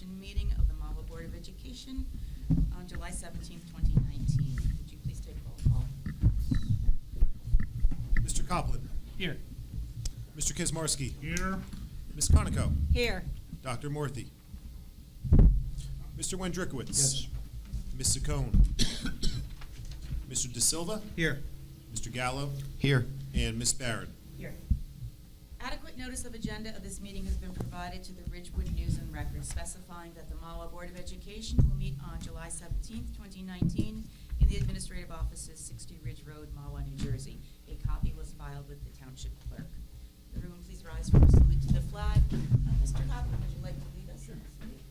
election meeting of the Mahwah Board of Education on July 17th, 2019. Would you please take roll call? Mr. Copeland. Here. Mr. Kizmarski. Here. Ms. Conoco. Here. Dr. Morthy. Mr. Wendrikowitz. Yes. Ms. Saccone. Mr. De Silva. Here. Mr. Gallo. Here. And Ms. Barron. Here. Adequate notice of agenda of this meeting has been provided to the Ridgewood News and Record, specifying that the Mahwah Board of Education will meet on July 17th, 2019, in the Administrative Offices, 60 Ridge Road, Mahwah, New Jersey. A copy was filed with the Township Clerk. Everyone please rise for a salute to the flag. Mr. Copeland, would you like to lead us in a salute?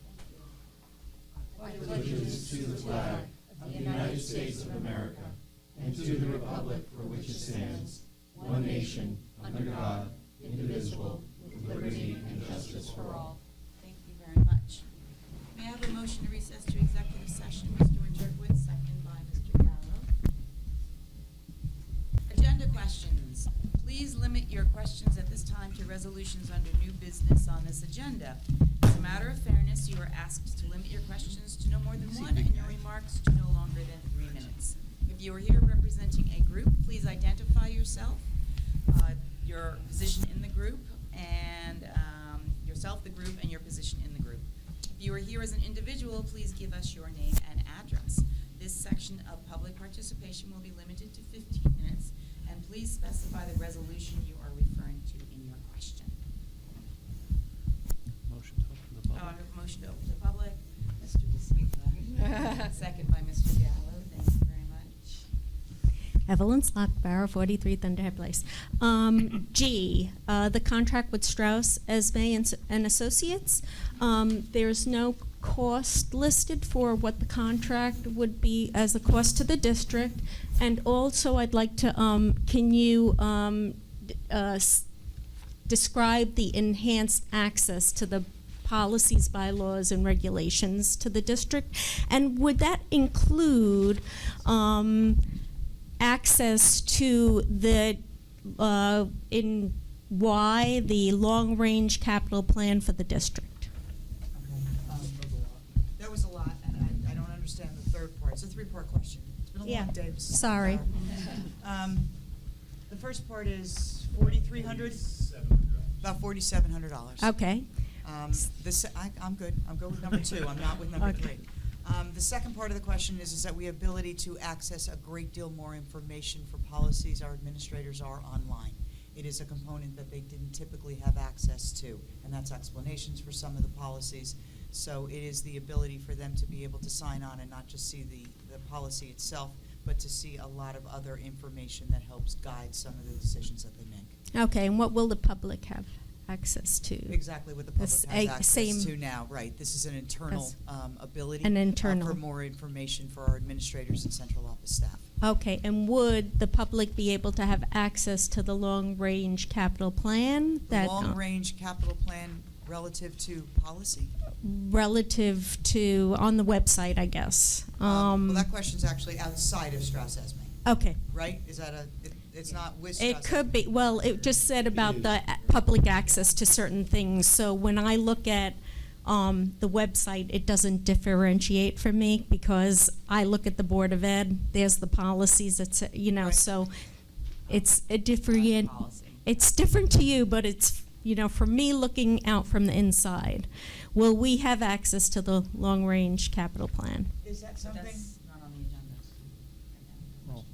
I pledge allegiance to the flag of the United States of America and to the republic for which it stands, one nation, under God, indivisible, with liberty and justice for all. Thank you very much. May I have a motion to recess to executive session? Mr. Wendrikowitz, second by Mr. Gallo. Agenda questions. Please limit your questions at this time to resolutions under new business on this agenda. As a matter of fairness, you are asked to limit your questions to no more than one and your remarks to no longer than 3 minutes. If you are here representing a group, please identify yourself, your position in the group, and yourself, the group, and your position in the group. If you are here as an individual, please give us your name and address. This section of public participation will be limited to 15 minutes, and please specify the resolution you are referring to in your question. Motion to open the public. I have a motion to open to public. Mr. De Silva. Second by Mr. Gallo. Thank you very much. Evelyn Slockbauer, 43 Thunderhead Place. G, the contract with Strauss, Esme and Associates. There's no cost listed for what the contract would be as a cost to the district. And also, I'd like to, can you describe the enhanced access to the policies, bylaws, and regulations to the district? And would that include access to the the long-range capital plan for the district? That was a lot, and I don't understand the third part. It's a 3-part question. It's been a long day. Sorry. The first part is $4,300, about $4,700. Okay. I'm good. I'm good with number 2. I'm not with number 3. The second part of the question is that we have ability to access a great deal more information for policies. Our administrators are online. It is a component that they didn't typically have access to, and that's explanations for some of the policies. So it is the ability for them to be able to sign on and not just see the policy itself, but to see a lot of other information that helps guide some of the decisions that they make. Okay, and what will the public have access to? Exactly what the public has access same to now, right. This is an internal ability An internal. for more information for our administrators and central office staff. Okay, and would the public be able to have access to the long-range capital plan? The long-range capital plan relative to policy? Relative to, on the website, I guess. Well, that question's actually outside of Strauss-Esme, Okay. right? Is that it's not with Strauss-Esme? It could be. Well, it just said about the public access to certain things. So when I look at the website, it doesn't differentiate for me because I look at the Board of Ed. There's the policies. It's Right. so it's a different. It's different to you, but it's for me looking out from the inside. Will we have access to the long-range capital plan? Is that something? That's not on the agenda. Well,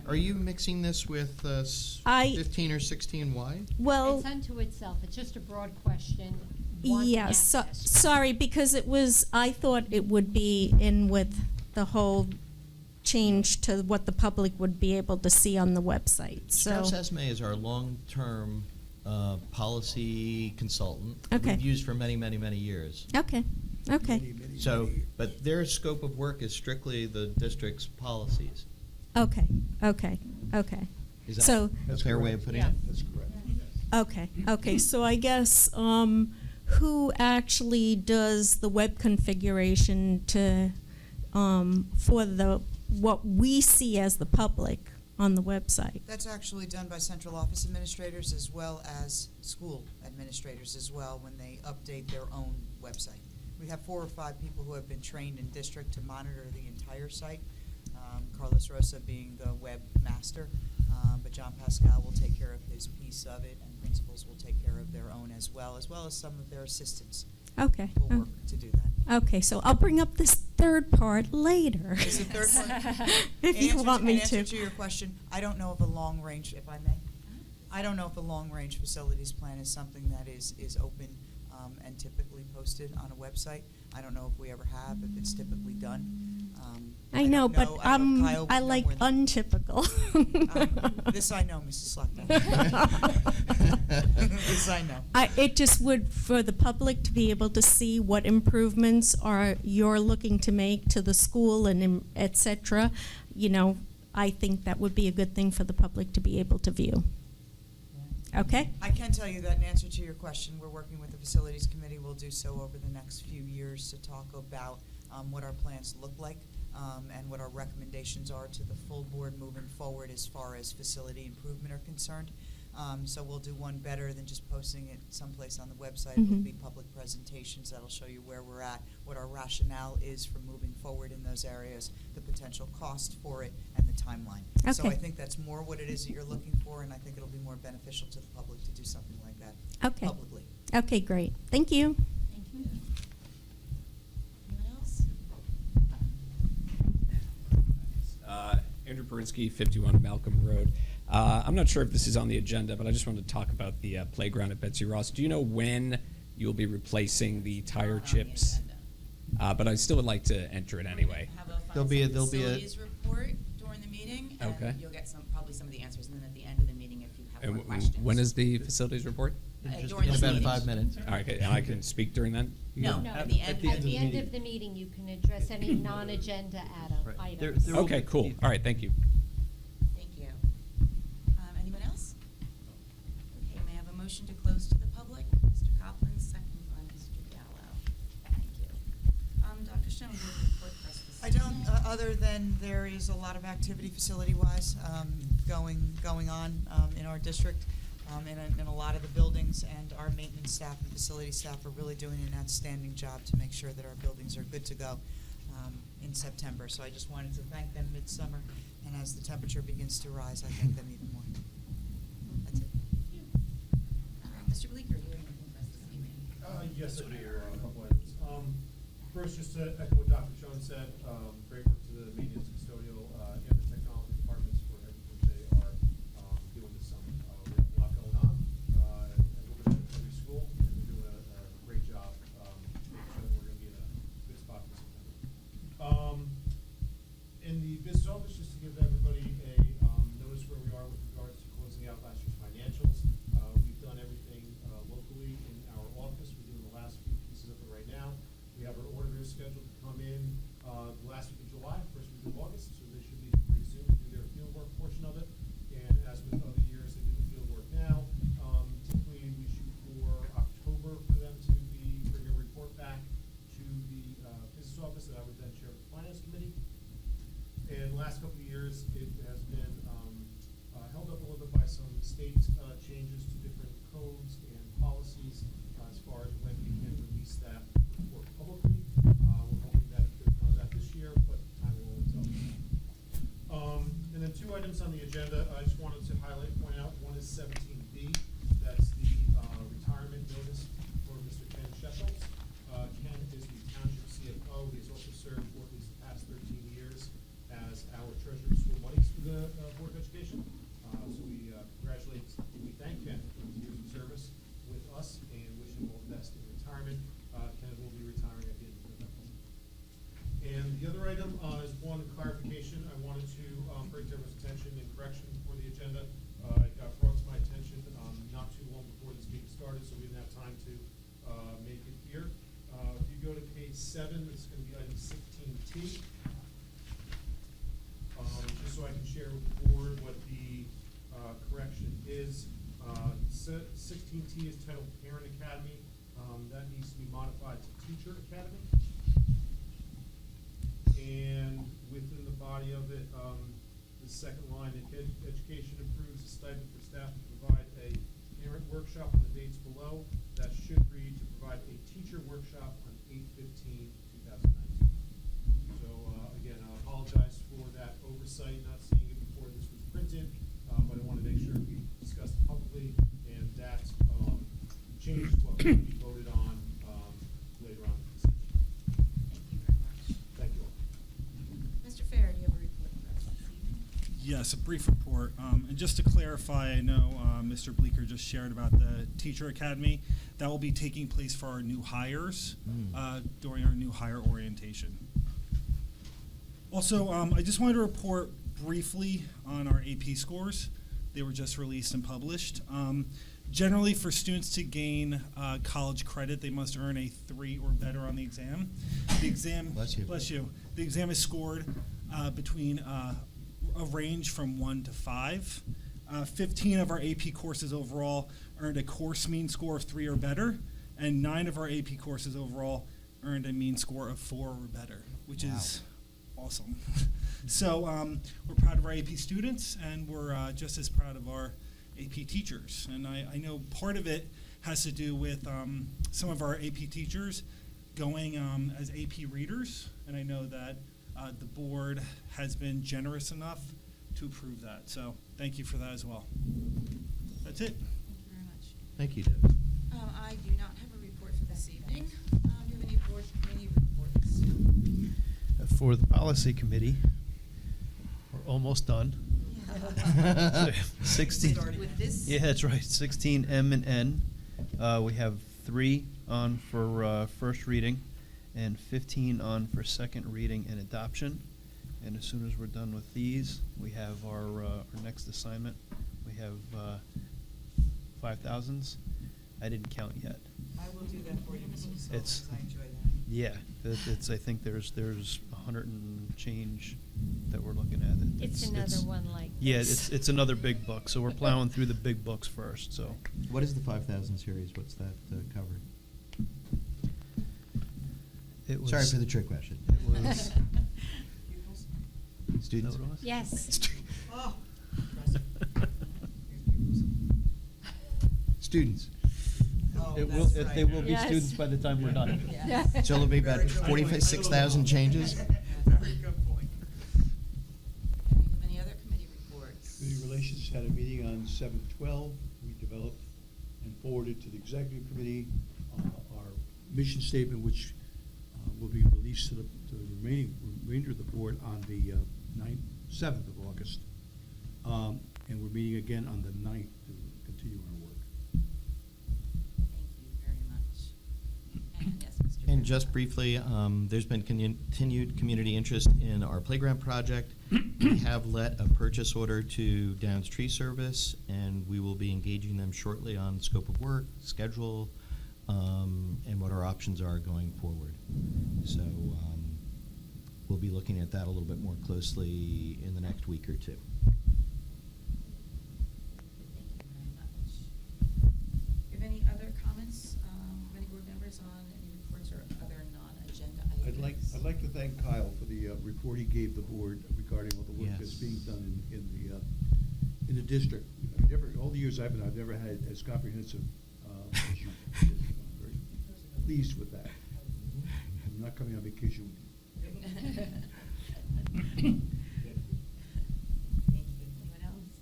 Are you mixing this with 15 or 16Y? Well, It's unto itself. It's just a broad question. yeah. Sorry, because I thought it would be in with the whole change to what the public would be able to see on the website. So, Strauss-Esme is our long-term policy consultant. Okay. We've used for many, many, many years. okay. So, but their scope of work is strictly the district's policies. Okay. Is that So- a fair way of putting it? That's correct. Okay. So I guess who actually does the web configuration to for what we see as the public? on the website? That's actually done by central office administrators as well as school administrators as well when they update their own website. We have 4 or 5 people who have been trained in district to monitor the entire site, Carlos Rosa being the webmaster, but John Pascal will take care of his piece of it, and principals will take care of their own as well as some of their assistants Okay. will work to do that. Okay, so I'll bring up this third part later. Is the third part? If you want me In to. answer to your question, I don't know if a long range, if I may, I don't know if a long range facilities plan is something that is open and typically posted on a website. I don't know if we ever have, if it's typically done. I know, don't but know. I don't know if Kyle would I know like more than- untypical. This I know, Mrs. Slackdown. This I know. It just would, for the public to be able to see what improvements you're looking to make to the school and et cetera, I think that would be a good thing for the public to be able to view. Okay? I can tell you that in answer to your question, we're working with the Facilities Committee. We'll do so over the next few years to talk about what our plans look like and what our recommendations are to the full board moving forward as far as facility improvement are concerned. So we'll do one better than just posting it someplace on the website. It'll be public presentations that'll show you where we're at, what our rationale is for moving forward in those areas, the potential cost for it, and the timeline. So Okay. I think that's more what it is that you're looking for, and I think it'll be more beneficial to the public to do something like that Okay. publicly. Okay, great. Thank you. Thank you. Anyone else? Andrew Perinsky, 51 Malcolm Road. I'm not sure if this is on the agenda, but I just wanted to talk about the playground at Betsy Ross. Do you know when you'll be replacing the tire Not on the chips? agenda. But I still would like to enter it anyway. We're gonna have There'll be a- facilities report during the meeting, and Okay. you'll get probably some of the answers, and then at the end of the meeting, if you have And more questions. when is the facilities report? Just During in this about meeting. 5 minutes. All right, okay, and I can speak during that? No, No, at the end. At the end of the meeting, you can address any non-agenda Right. items. There will Okay, be- cool. All right, thank you. Thank you. Anyone else? Okay, may I have a motion to close to the public? Mr. Copeland, second by Mr. Gallo. Thank you. Dr. Stone, do you have a report for us this I don't, evening? other than there is a lot of activity facility-wise going on in our district, in a lot of the buildings, and our maintenance staff and facility staff are really doing an outstanding job to make sure that our buildings are good to go in September. So I just wanted to thank them midsummer, and as the temperature begins to rise, I thank them even more. That's it. Mr. Bleeker, do you have anything for us this evening? Yes, I do. A couple items. First, just to echo what Dr. Jones said, great work to the maintenance, custodial, and the technology departments for everything they are doing this summer. We have a lot going on at every school, and they're doing a great job making sure that we're going to be in a good spot for September. In the business office, just to give everybody a notice where we are with regards to closing out last year's financials. We've done everything locally in our office. We're doing the last few pieces of it right now. We have our auditors scheduled to come in the last week of July, first week of August, so they should be here pretty soon to do their field work portion of it. And as with other years, they do the field work now. Typically, we shoot for October for them to bring a report back to the business office that I would then share with the finance committee. And the last couple of years, it has been held up a little bit by some state changes to different codes and policies as far as when we can release that report publicly. We're hoping that there's none of that this year, but time will tell. And then 2 items on the agenda I just wanted to point out. One is 17B. That's the retirement notice for Mr. Ken Sheffield. Ken is the Township CFO. He's also served for at least the past 13 years as our treasurer of school monies for the Board of Education. So we congratulate, we thank Ken for his years of service with us and wish him all the best in retirement. Ken will be retiring at the end of November. And the other item is one clarification I wanted to bring to everyone's attention and correction for the agenda. It got brought to my attention not too long before this meeting started, so we didn't have time to make it here. If you go to page 7, it's going to be item 16T. Just so I can share with the board what the correction is. 16T is titled Parent Academy. That needs to be modified to Teacher Academy. And within the body of it, the the second line, education improves the stipend for staff to provide a parent workshop on the dates below. That should read to provide a teacher workshop on 8/15/2019. So, again, I apologize for that oversight, not seeing it before this was printed, but I want to make sure we discussed it publicly, and that changes what will be voted on later on this evening. Thank you very much. Thank you all. Mr. Fair, do you have a report for us this evening? Yes, a brief report. And just to clarify, I know Mr. Bleeker just shared about the Teacher Academy. That will be taking place for our new hires during our new hire orientation. Also, I just wanted to report briefly on our AP scores. They were just released and published. Generally, for students to gain college credit, they must earn a 3 or better on the exam. The exam, Bless you. Bless you. The exam is scored between a range from 1 to 5. 15 of our AP courses overall earned a course mean score of 3 or better, and 9 of our AP courses overall earned a mean score of 4 or better, which is awesome. So we're proud of our AP students, and we're just as proud of our AP teachers. And I know part of it has to do with some of our AP teachers going as AP readers, and I know that the board has been generous enough to approve that. So thank you for that as well. That's it. Thank you very much. Thank you, Deb. I do not have a report for this evening. Do you have any board committee reports? For the policy committee, we're almost done. 16. With this? Yeah, that's right. 16 M and N. We have 3 on for first reading, and 15 on for second reading and adoption. And as soon as we're done with these, we have our next assignment. We have 5,000s. I didn't count yet. I will do that for you, Mr. Silva, It's- because I enjoy that. Yeah, it's. I think there's 100 and change that we're looking at. It's another one like Yeah, this. it's another big book. So we're plowing through the big books first. So What is the 5,000 series? What's that cover? it was. Sorry for the trick question. It was. Pupils? Students? Is that what it was? Yes. Oh, impressive. Here's pupils. Students. Oh, It will. that's They right. will be Yes. students by the time we're done. Yeah. So it'll be about Very good 46,000 changes? Very good point. Okay, do you have any other committee reports? Community Relations had a meeting on 7/12. We developed and forwarded to the executive committee our mission statement, which will be released to the remainder of the board on the 7th of August. And we're meeting again on the 9th to continue our work. Thank you very much. And yes, Mr. And Fair. just briefly, there's been continued community interest in our playground project. We have let a purchase order to Downs Tree Service, and we will be engaging them shortly on scope of work, schedule, and what our options are going forward. So we'll be looking at that a little bit more closely in the next week or two. Thank you very much. Do you have any other comments, from any board members on any reports or other non-agenda items? I'd like to thank Kyle for the report he gave the board regarding all the work that's Yes. being done in the district. All the years I've never had as comprehensive as you did. I'm very pleased with that. I'm not coming on vacation with you. Thank you. Anyone else?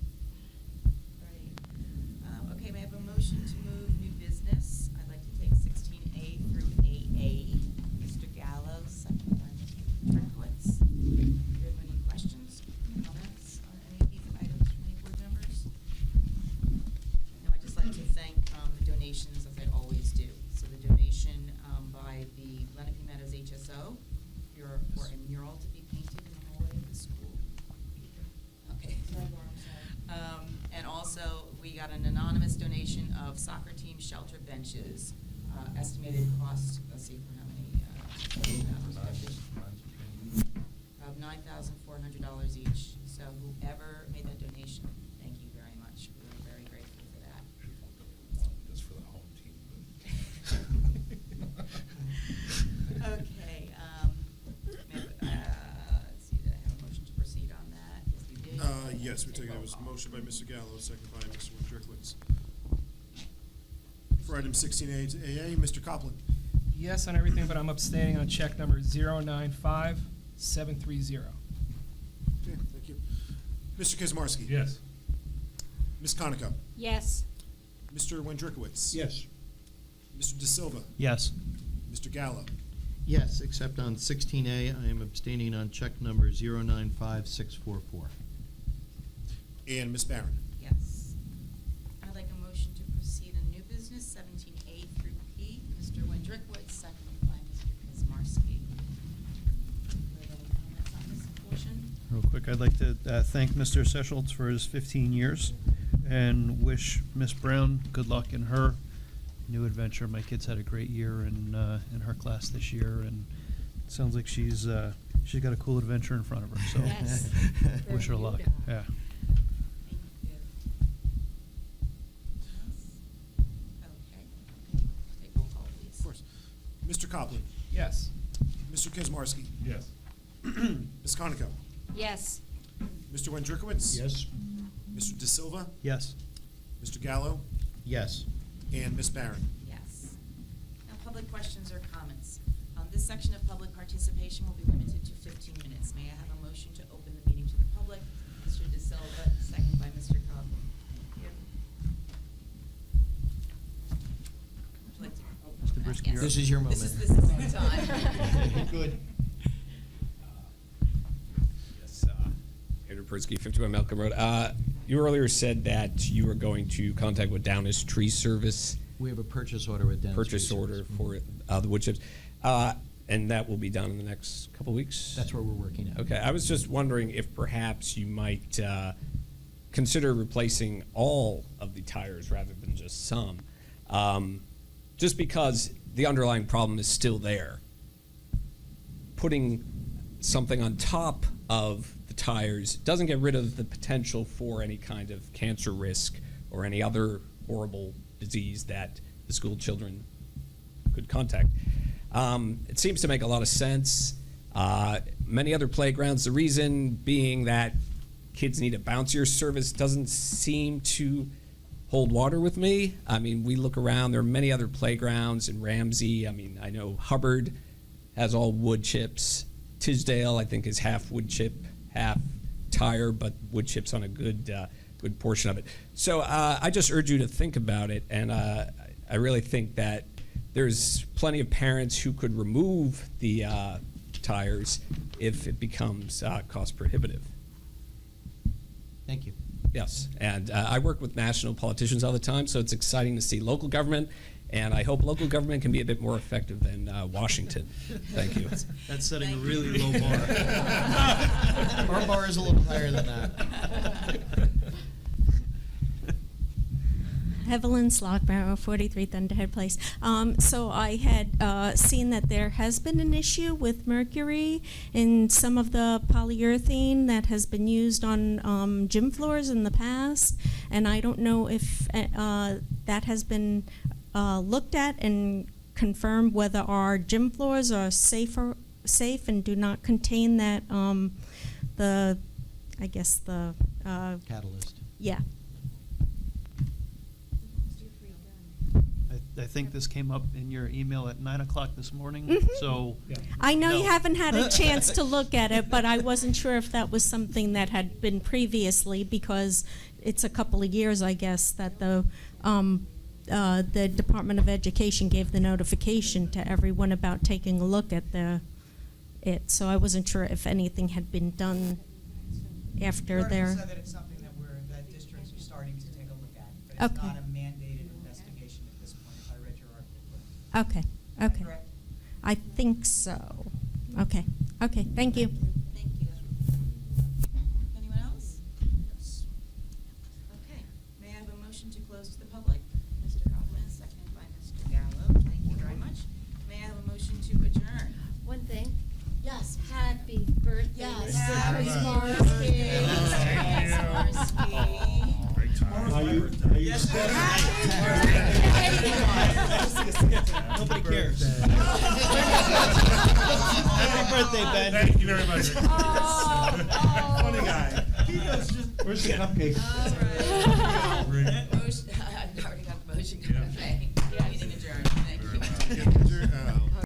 All right. Okay, may I have a motion to move new business? I'd like to take 16A through AA. Mr. Gallo, second by Mr. Berkowitz. Do you have any questions, comments on any of these items from any board members? No, I'd just like to thank the donations, as I always do. So the donation by the Lenape Meadows HSO for a mural to be painted in the hallway of the school. Okay. And also, we got an anonymous donation of soccer team shelter benches. Estimated cost, let's see, for how many, of $9,400 each. So whoever made that donation, thank you very much. We're very grateful for that. Just for the home team. Okay, let's see, did I have a motion to proceed on that? Yes, we did. Yes, we take it. It was a motion by Mr. Gallo, second by Mr. Wondrikowitz. For item 16A to AA, Mr. Copland. Yes on everything, but I'm abstaining on check number 095730. Okay, thank you. Mr. Kaczmarski. Yes. Ms. Conica. Yes. Mr. Wondrikowitz. Yes. Mr. De Silva. Yes. Mr. Gallo. Yes, except on 16A, I am abstaining on check number 095644. And Ms. Barron. Yes. I'd like a motion to proceed on new business, 17A through P. Mr. Wendrikowitz, seconded by Mr. Kaczmarski. Do you have any comments on this portion? Real quick, I'd like to thank Mr. Sescholtz for his 15 years and wish Miss Brown good luck in her new adventure. My kids had a great year in her class this year, and it sounds like she's got a cool adventure in front of her. So Yes. wish her luck. Yeah. Thank you. Okay. Take roll call, please. Of course. Mr. Copland. Yes. Mr. Kaczmarski. Yes. Ms. Conica. Yes. Mr. Wondrikowitz. Yes. Mr. De Silva. Yes. Mr. Gallo. Yes. And Ms. Barron. Yes. Now, public questions or comments. This section of public participation will be limited to 15 minutes. May I have a motion to open the meeting to the public? Mr. De Silva, second by Mr. Cobb. Thank you. Would you like to? Mr. Brisky, you're up. This is your moment. This is the time. Good. Yes, Andrew Persky, 51 Malcolm Road. You earlier said that you were going to contact with Downers Tree Service. We have a purchase order with Downs Purchase Tree order Service. for the wood chips. And that will be done in the next couple weeks? That's where we're working at. Okay, I was just wondering if perhaps you might consider replacing all of the tires rather than just some. Just because the underlying problem is still there. Putting something on top of the tires doesn't get rid of the potential for any kind of cancer risk or any other horrible disease that the school children could contact. It seems to make a lot of sense. Many other playgrounds, the reason being that kids need a bouncier surface doesn't seem to hold water with me. I mean, we look around, there are many other playgrounds in Ramsey. I mean, I know Hubbard has all wood chips. Tisdale, I think, is half wood chip, half tire, but wood chips on a good portion of it. So I just urge you to think about it, and I really think that there's plenty of parents who could remove the tires if it becomes cost prohibitive. Thank you. Yes, and I work with national politicians all the time, so it's exciting to see local government, and I hope local government can be a bit more effective than Washington. Thank you. That's setting a really low bar. Our bar is a little higher than that. Evelyn Slockbarrow, 43 Thunderhead Place. So I had seen that there has been an issue with mercury in some of the polyurethane that has been used on gym floors in the past, and I don't know if that has been looked at and confirmed whether our gym floors are safe and do not contain that Catalyst. Yeah. I think this came up in your email at 9 o'clock this morning. Mhm. So I know no. you haven't had a chance to look at it, but I wasn't sure if that was something that had been previously, because it's a couple of years, I guess, that the Department of Education gave the notification to everyone about taking a look at it. So I wasn't sure if anything had been done after their. Said that it's something that districts are starting to take a look at, but it's Okay. not a mandated investigation at this point, if I read your article correctly. Okay. Is that Okay. correct? I think so. Okay. Okay. Thank you. Thank you. Anyone else? Okay. May I have a motion to close to the public? Mr. Kaufman, seconded by Mr. Gallo. Thank you very much. May I have a motion to adjourn? One thing. Yes. Happy birthday, Yes. Mr. Happy Kaczmarski. Great time. Are you Yes, Nobody cares. Happy birthday, Ben. Thank you very much. Oh, Funny guy. Where's the cupcake? All right. Motion, I've already got the motion. Yeah. Okay. Meeting adjourned. Thank you.